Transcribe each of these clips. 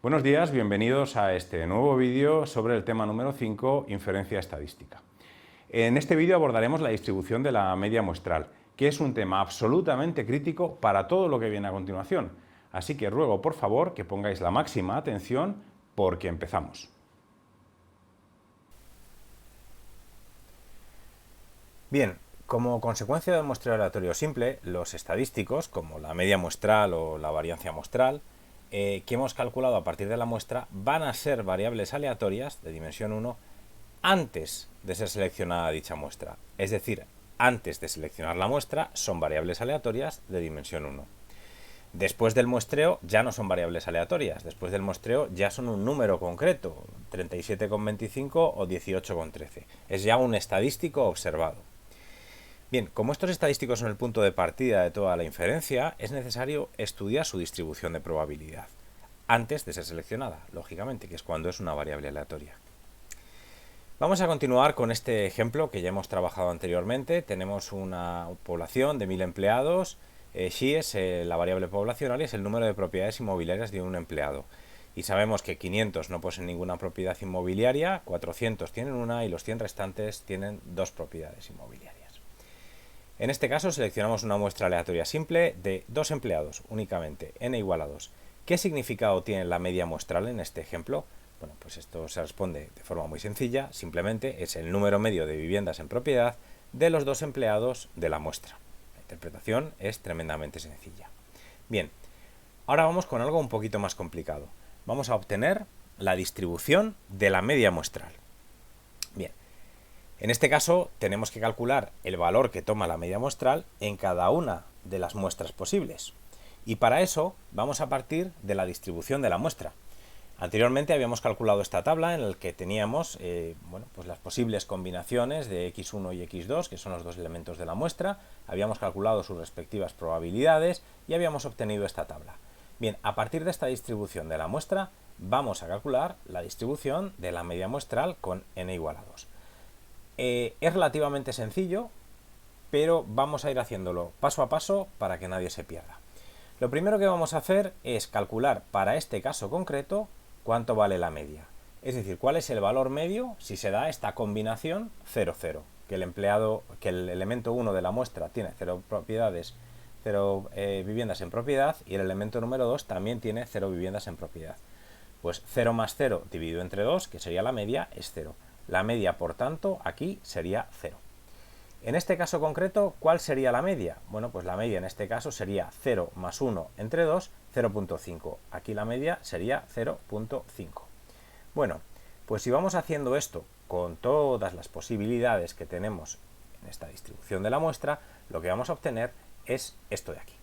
Buenos días, bienvenidos a este nuevo vídeo sobre el tema número 5, inferencia estadística. En este vídeo abordaremos la distribución de la media muestral, que es un tema absolutamente crítico para todo lo que viene a continuación. Así que ruego, por favor, que pongáis la máxima atención porque empezamos. Bien, como consecuencia del muestreo aleatorio simple, los estadísticos, como la media muestral o la variancia muestral, que hemos calculado a partir de la muestra, van a ser variables aleatorias de dimensión 1 antes de ser seleccionada dicha muestra. Es decir, antes de seleccionar la muestra son variables aleatorias de dimensión 1. Después del muestreo ya no son variables aleatorias, después del muestreo ya son un número concreto, 37,25 o 18,13. Es ya un estadístico observado. Bien, como estos estadísticos son el punto de partida de toda la inferencia, es necesario estudiar su distribución de probabilidad, antes de ser seleccionada, lógicamente, que es cuando es una variable aleatoria. Vamos a continuar con este ejemplo que ya hemos trabajado anteriormente. Tenemos una población de 1000 empleados. Xi es la variable poblacional y es el número de propiedades inmobiliarias de un empleado. Y sabemos que 500 no poseen ninguna propiedad inmobiliaria, 400 tienen una y los 100 restantes tienen dos propiedades inmobiliarias. En este caso seleccionamos una muestra aleatoria simple de dos empleados únicamente, n igual a 2. ¿Qué significado tiene la media muestral en este ejemplo? Bueno, pues esto se responde de forma muy sencilla, simplemente es el número medio de viviendas en propiedad de los dos empleados de la muestra. La interpretación es tremendamente sencilla. Bien, ahora vamos con algo un poquito más complicado. Vamos a obtener la distribución de la media muestral. Bien, en este caso tenemos que calcular el valor que toma la media muestral en cada una de las muestras posibles. Y para eso vamos a partir de la distribución de la muestra. Anteriormente habíamos calculado esta tabla en la que teníamos pues las posibles combinaciones de x1 y x2, que son los dos elementos de la muestra. Habíamos calculado sus respectivas probabilidades y habíamos obtenido esta tabla. Bien, a partir de esta distribución de la muestra vamos a calcular la distribución de la media muestral con n igual a 2. Es relativamente sencillo, pero vamos a ir haciéndolo paso a paso para que nadie se pierda. Lo primero que vamos a hacer es calcular para este caso concreto cuánto vale la media. Es decir, cuál es el valor medio si se da esta combinación 0,0, que el elemento 1 de la muestra tiene 0 propiedades, 0 viviendas en propiedad, y el elemento número 2 también tiene 0 viviendas en propiedad. Pues 0 más 0 dividido entre 2, que sería la media, es 0. La media, por tanto, aquí sería 0. En este caso concreto, ¿cuál sería la media? Bueno, pues la media en este caso sería 0 más 1 entre 2, 0,5. Aquí la media sería 0,5. Bueno, pues si vamos haciendo esto con todas las posibilidades que tenemos en esta distribución de la muestra, lo que vamos a obtener es esto de aquí.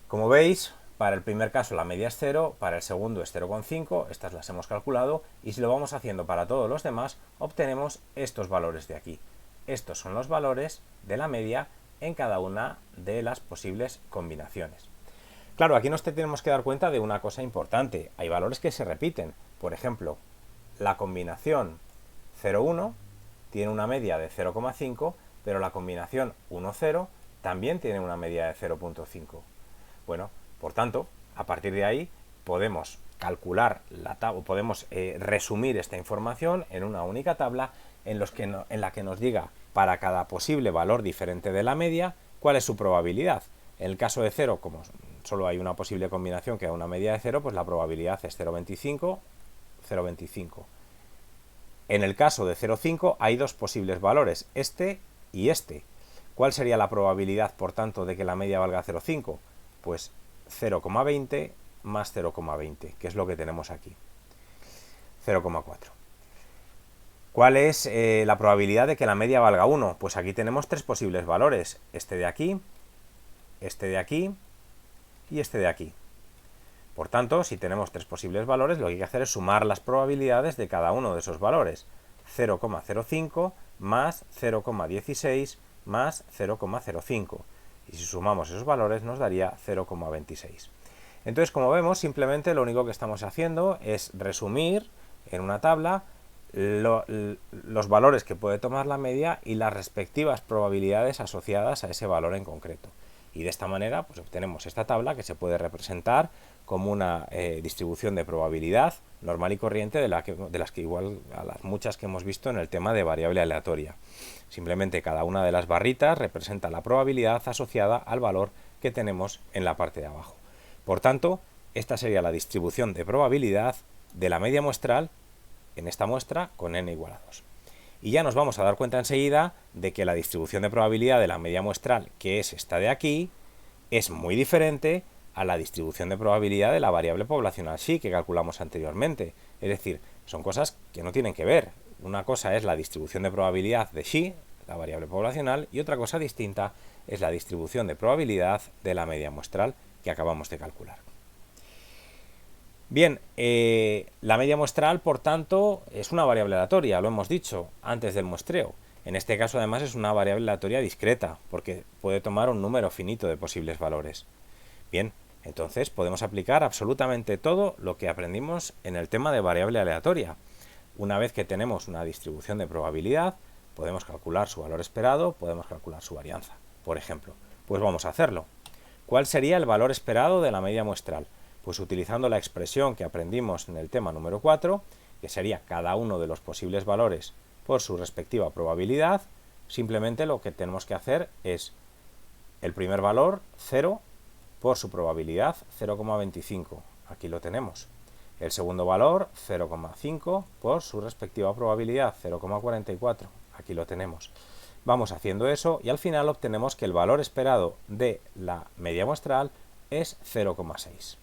Como veis, para el primer caso la media es 0, para el segundo es 0,5, estas las hemos calculado, y si lo vamos haciendo para todos los demás, obtenemos estos valores de aquí. Estos son los valores de la media en cada una de las posibles combinaciones. Claro, aquí nos tenemos que dar cuenta de una cosa importante. Hay valores que se repiten. Por ejemplo, la combinación 0,1 tiene una media de 0,5, pero la combinación 1,0 también tiene una media de 0,5. Bueno, por tanto, a partir de ahí podemos calcular podemos resumir esta información en una única tabla en la que nos diga para cada posible valor diferente de la media cuál es su probabilidad. En el caso de 0, como solo hay una posible combinación que da una media de 0, pues la probabilidad es 0,25, 0,25. En el caso de 0,5 hay dos posibles valores, este y este. ¿Cuál sería la probabilidad, por tanto, de que la media valga 0,5? Pues 0,20 más 0,20, que es lo que tenemos aquí, 0,4. ¿Cuál es la probabilidad de que la media valga 1? Pues aquí tenemos tres posibles valores, este de aquí y este de aquí. Por tanto, si tenemos tres posibles valores, lo que hay que hacer es sumar las probabilidades de cada uno de esos valores. 0,05 más 0,16 más 0,05. Y si sumamos esos valores nos daría 0,26. Entonces, como vemos, simplemente lo único que estamos haciendo es resumir en una tabla los valores que puede tomar la media y las respectivas probabilidades asociadas a ese valor en concreto. Y de esta manera pues obtenemos esta tabla que se puede representar como una distribución de probabilidad normal y corriente de las que igual a las muchas que hemos visto en el tema de variable aleatoria. Simplemente cada una de las barritas representa la probabilidad asociada al valor que tenemos en la parte de abajo. Por tanto, esta sería la distribución de probabilidad de la media muestral en esta muestra con n igual a 2. Y ya nos vamos a dar cuenta enseguida de que la distribución de probabilidad de la media muestral, que es esta de aquí, es muy diferente a la distribución de probabilidad de la variable poblacional psi que calculamos anteriormente. Es decir, son cosas que no tienen que ver. Una cosa es la distribución de probabilidad de psi, la variable poblacional, y otra cosa distinta es la distribución de probabilidad de la media muestral que acabamos de calcular. Bien, la media muestral, por tanto, es una variable aleatoria, lo hemos dicho antes del muestreo. En este caso, además, es una variable aleatoria discreta, porque puede tomar un número finito de posibles valores. Bien, entonces podemos aplicar absolutamente todo lo que aprendimos en el tema de variable aleatoria. Una vez que tenemos una distribución de probabilidad, podemos calcular su valor esperado, podemos calcular su varianza, por ejemplo. Pues vamos a hacerlo. ¿Cuál sería el valor esperado de la media muestral? Pues utilizando la expresión que aprendimos en el tema número 4, que sería cada uno de los posibles valores por su respectiva probabilidad, simplemente lo que tenemos que hacer es el primer valor, 0, por su probabilidad, 0,25. Aquí lo tenemos. El segundo valor, 0,5, por su respectiva probabilidad, 0,44. Aquí lo tenemos. Vamos haciendo eso y al final obtenemos que el valor esperado de la media muestral es 0,6.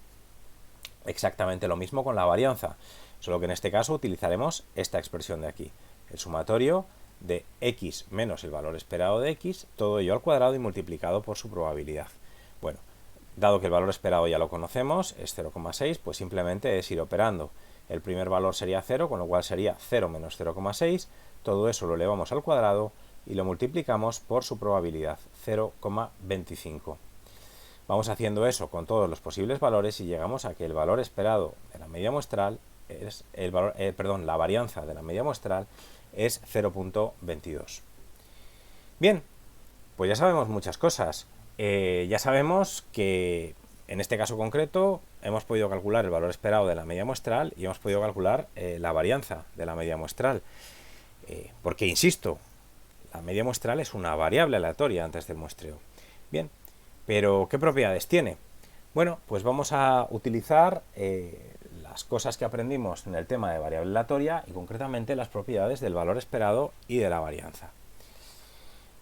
Exactamente lo mismo con la varianza, solo que en este caso utilizaremos esta expresión de aquí, el sumatorio de x menos el valor esperado de x, todo ello al cuadrado y multiplicado por su probabilidad. Bueno, dado que el valor esperado ya lo conocemos, es 0,6, pues simplemente es ir operando. El primer valor sería 0, con lo cual sería 0 menos 0,6, todo eso lo elevamos al cuadrado y lo multiplicamos por su probabilidad, 0,25. Vamos haciendo eso con todos los posibles valores y llegamos a que el valor esperado de la media muestral es la varianza de la media muestral es 0,22. Bien, pues ya sabemos muchas cosas. Ya sabemos que en este caso concreto hemos podido calcular el valor esperado de la media muestral y hemos podido calcular la varianza de la media muestral. Porque, insisto, la media muestral es una variable aleatoria antes del muestreo. Bien, pero ¿qué propiedades tiene? Bueno, pues vamos a utilizar las cosas que aprendimos en el tema de variable aleatoria y concretamente las propiedades del valor esperado y de la varianza.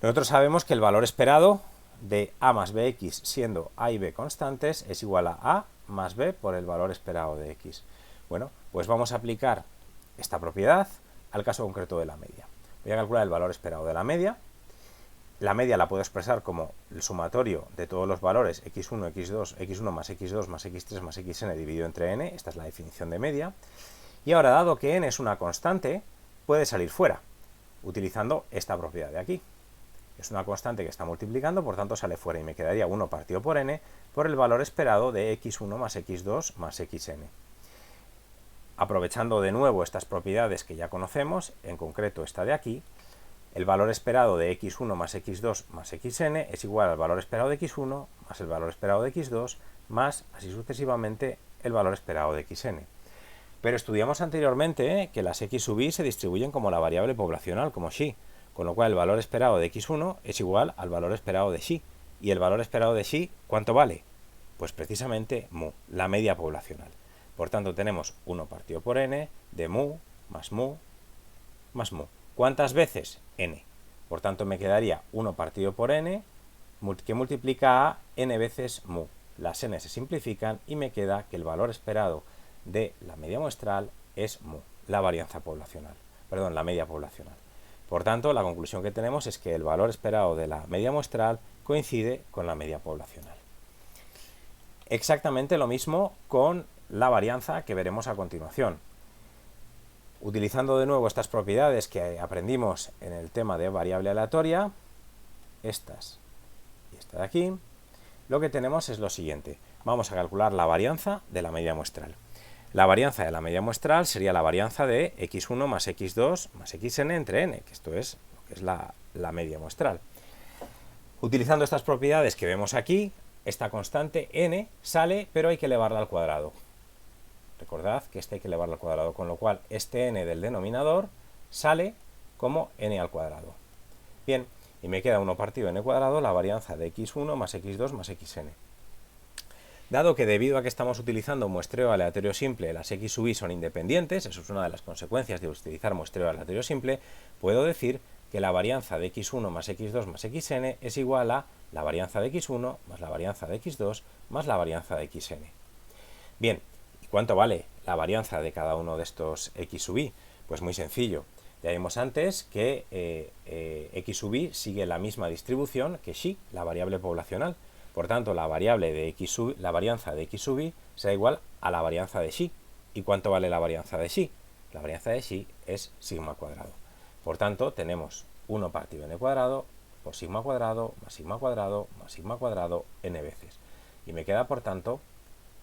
Nosotros sabemos que el valor esperado de a más bx, siendo a y b constantes, es igual a más b por el valor esperado de x. Bueno, pues vamos a aplicar esta propiedad al caso concreto de la media. Voy a calcular el valor esperado de la media. La media la puedo expresar como el sumatorio de todos los valores x1, x2, x1 más x2 más x3 más xn dividido entre n. Esta es la definición de media. Y ahora, dado que n es una constante, puede salir fuera, utilizando esta propiedad de aquí. Es una constante que está multiplicando, por tanto sale fuera y me quedaría 1 partido por n por el valor esperado de x1 más x2 más xn. Aprovechando de nuevo estas propiedades que ya conocemos, en concreto esta de aquí, el valor esperado de x1 más x2 más xn es igual al valor esperado de x1 más el valor esperado de x2 más, así sucesivamente, el valor esperado de xn. Pero estudiamos anteriormente que las x sub i se distribuyen como la variable poblacional, como xi, con lo cual el valor esperado de x1 es igual al valor esperado de xi. ¿Y el valor esperado de xi cuánto vale? Pues precisamente mu, la media poblacional. Por tanto tenemos 1 partido por n de mu más mu más mu. ¿Cuántas veces? N. Por tanto me quedaría 1 partido por n que multiplica a n veces mu. Las n se simplifican y me queda que el valor esperado de la media muestral es mu, la varianza poblacional, perdón, la media poblacional. Por tanto, la conclusión que tenemos es que el valor esperado de la media muestral coincide con la media poblacional. Exactamente lo mismo con la varianza que veremos a continuación. Utilizando de nuevo estas propiedades que aprendimos en el tema de variable aleatoria, estas y esta de aquí, lo que tenemos es lo siguiente. Vamos a calcular la varianza de la media muestral. La varianza de la media muestral sería la varianza de x1 más x2 más xn entre n, que esto es lo que es la media muestral. Utilizando estas propiedades que vemos aquí, esta constante n sale, pero hay que elevarla al cuadrado. Recordad que hay que elevarla al cuadrado, con lo cual este n del denominador sale como n al cuadrado. Bien, y me queda 1 partido n cuadrado, la varianza de x1 más x2 más xn. Dado que debido a que estamos utilizando muestreo aleatorio simple, las x sub i son independientes, eso es una de las consecuencias de utilizar muestreo aleatorio simple, puedo decir que la varianza de x1 más x2 más xn es igual a la varianza de x1 más la varianza de x2 más la varianza de xn. Bien, ¿y cuánto vale la varianza de cada uno de estos x sub i? Pues muy sencillo. Ya vimos antes que x sub i sigue la misma distribución que xi, la variable poblacional. Por tanto, la varianza de x sub i será igual a la varianza de xi. ¿Y cuánto vale la varianza de xi? La varianza de xi es sigma cuadrado. Por tanto, tenemos 1 partido n cuadrado por sigma cuadrado más sigma cuadrado más sigma cuadrado n veces. Y me queda, por tanto,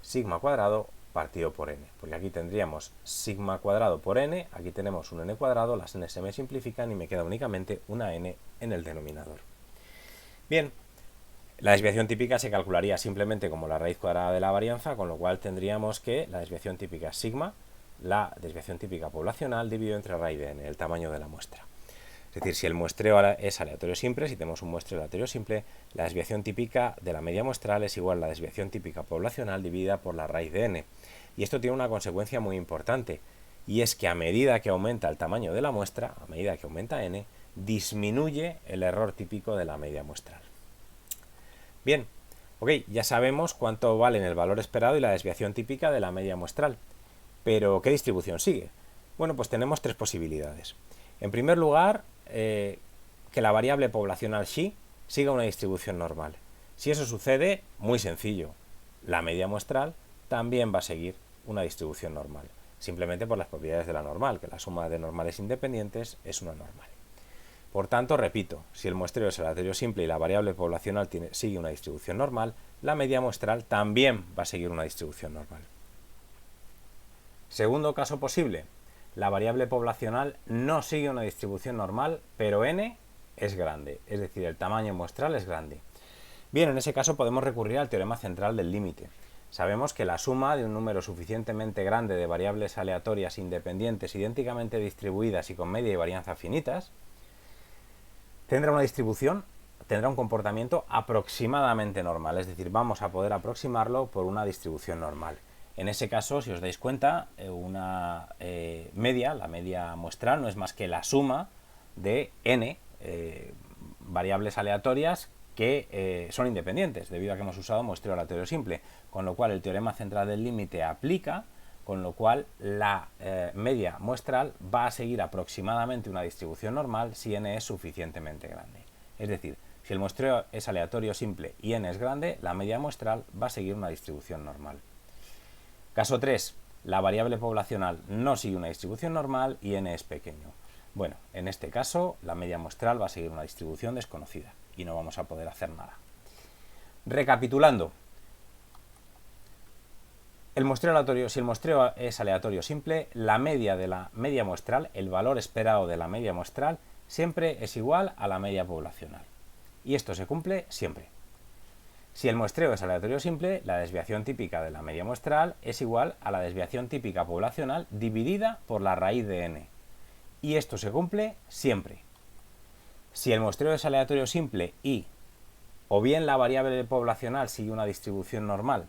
sigma cuadrado partido por n. Porque aquí tendríamos sigma cuadrado por n, aquí tenemos un n cuadrado, las n se me simplifican y me queda únicamente una n en el denominador. Bien. La desviación típica se calcularía simplemente como la raíz cuadrada de la varianza, con lo cual tendríamos que la desviación típica es sigma, la desviación típica poblacional dividido entre raíz de n, el tamaño de la muestra. Es decir, si el muestreo es aleatorio simple, si tenemos un muestreo aleatorio simple, la desviación típica de la media muestral es igual a la desviación típica poblacional dividida por la raíz de n. Y esto tiene una consecuencia muy importante, y es que a medida que aumenta el tamaño de la muestra, a medida que aumenta n, disminuye el error típico de la media muestral. Bien, ok, ya sabemos cuánto valen el valor esperado y la desviación típica de la media muestral. Pero, ¿qué distribución sigue? Bueno, pues tenemos tres posibilidades. En primer lugar, que la variable poblacional xi siga una distribución normal. Si eso sucede, muy sencillo, la media muestral también va a seguir una distribución normal, simplemente por las propiedades de la normal, que la suma de normales independientes es una normal. Por tanto, repito, si el muestreo es aleatorio simple y la variable poblacional sigue una distribución normal, la media muestral también va a seguir una distribución normal. Segundo caso posible, la variable poblacional no sigue una distribución normal, pero n es grande, es decir, el tamaño muestral es grande. Bien, en ese caso podemos recurrir al teorema central del límite. Sabemos que la suma de un número suficientemente grande de variables aleatorias independientes idénticamente distribuidas y con media y varianza finitas tendrá una distribución, tendrá un comportamiento aproximadamente normal, es decir, vamos a poder aproximarlo por una distribución normal. En ese caso, si os dais cuenta, una media, la media muestral, no es más que la suma de n variables aleatorias que son independientes, debido a que hemos usado muestreo aleatorio simple, con lo cual el teorema central del límite aplica, con lo cual la media muestral va a seguir aproximadamente una distribución normal si n es suficientemente grande. Es decir, si el muestreo es aleatorio simple y n es grande, la media muestral va a seguir una distribución normal. Caso 3. La variable poblacional no sigue una distribución normal y n es pequeño. Bueno, en este caso la media muestral va a seguir una distribución desconocida y no vamos a poder hacer nada. Recapitulando. Si el muestreo es aleatorio simple, la media de la media muestral, el valor esperado de la media muestral, siempre es igual a la media poblacional. Y esto se cumple siempre. Si el muestreo es aleatorio simple, la desviación típica de la media muestral es igual a la desviación típica poblacional dividida por la raíz de n. Y esto se cumple siempre. Si el muestreo es aleatorio simple y o bien la variable poblacional sigue una distribución normal,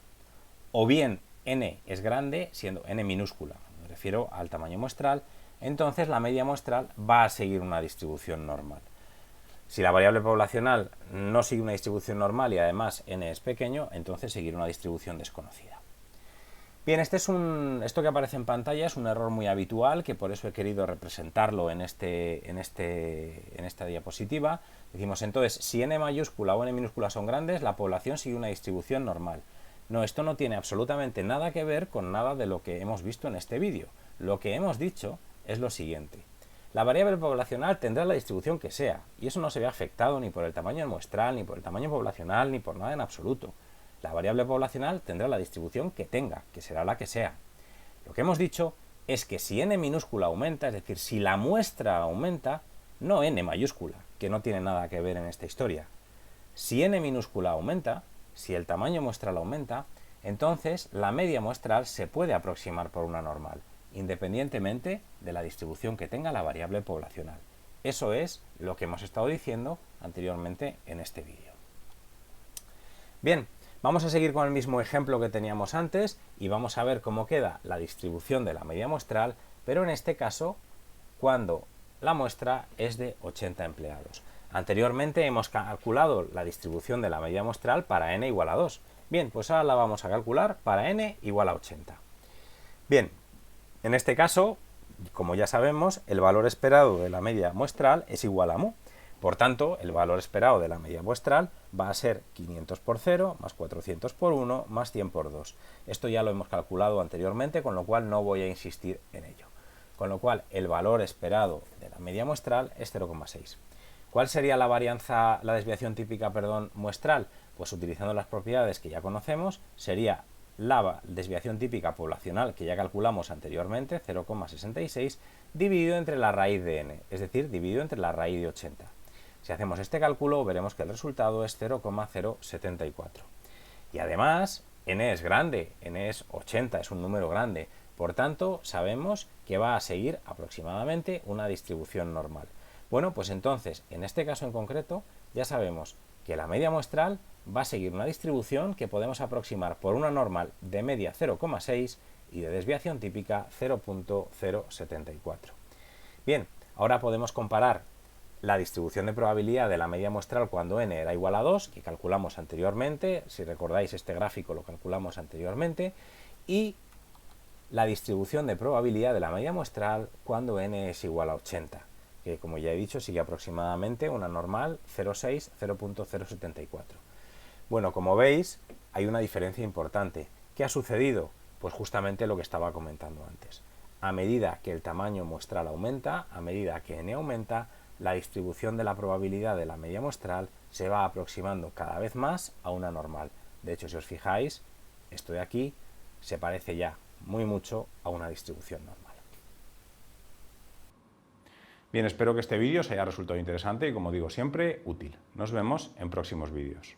o bien n es grande, siendo n minúscula, me refiero al tamaño muestral, entonces la media muestral va a seguir una distribución normal. Si la variable poblacional no sigue una distribución normal y además n es pequeño, entonces seguirá una distribución desconocida. Bien, esto que aparece en pantalla es un error muy habitual, que por eso he querido representarlo en esta diapositiva. Decimos entonces, si n mayúscula o n minúscula son grandes, la población sigue una distribución normal. No, esto no tiene absolutamente nada que ver con nada de lo que hemos visto en este vídeo. Lo que hemos dicho es lo siguiente. La variable poblacional tendrá la distribución que sea, y eso no se ve afectado ni por el tamaño muestral, ni por el tamaño poblacional, ni por nada en absoluto. La variable poblacional tendrá la distribución que tenga, que será la que sea. Lo que hemos dicho es que si n minúscula aumenta, es decir, si la muestra aumenta, no n mayúscula, que no tiene nada que ver en esta historia. Si n minúscula aumenta, si el tamaño muestral aumenta, entonces la media muestral se puede aproximar por una normal, independientemente de la distribución que tenga la variable poblacional. Eso es lo que hemos estado diciendo anteriormente en este vídeo. Bien, vamos a seguir con el mismo ejemplo que teníamos antes y vamos a ver cómo queda la distribución de la media muestral, pero en este caso cuando la muestra es de 80 empleados. Anteriormente hemos calculado la distribución de la media muestral para n igual a 2. Bien, pues ahora la vamos a calcular para n igual a 80. Bien, en este caso, como ya sabemos, el valor esperado de la media muestral es igual a mu. Por tanto, el valor esperado de la media muestral va a ser 500 por 0, más 400 por 1, más 100 por 2. Esto ya lo hemos calculado anteriormente, con lo cual no voy a insistir en ello. Con lo cual, el valor esperado de la media muestral es 0,6. ¿Cuál sería la desviación típica, muestral? Pues utilizando las propiedades que ya conocemos, sería la desviación típica poblacional que ya calculamos anteriormente, 0,66, dividido entre la raíz de n, es decir, dividido entre la raíz de 80. Si hacemos este cálculo, veremos que el resultado es 0,074. Y además, n es grande, n es 80, es un número grande. Por tanto, sabemos que va a seguir aproximadamente una distribución normal. Bueno, pues entonces, en este caso en concreto, ya sabemos que la media muestral va a seguir una distribución que podemos aproximar por una normal de media 0,6 y de desviación típica 0,074. Bien, ahora podemos comparar la distribución de probabilidad de la media muestral cuando n era igual a 2, que calculamos anteriormente, si recordáis este gráfico lo calculamos anteriormente, y la distribución de probabilidad de la media muestral cuando n es igual a 80, que como ya he dicho sigue aproximadamente una normal 0,6, 0,074. Bueno, como veis, hay una diferencia importante. ¿Qué ha sucedido? Pues justamente lo que estaba comentando antes. A medida que el tamaño muestral aumenta, a medida que n aumenta, la distribución de la probabilidad de la media muestral se va aproximando cada vez más a una normal. De hecho, si os fijáis, esto de aquí se parece ya muy mucho a una distribución normal. Bien, espero que este vídeo os haya resultado interesante y, como digo siempre, útil. Nos vemos en próximos vídeos.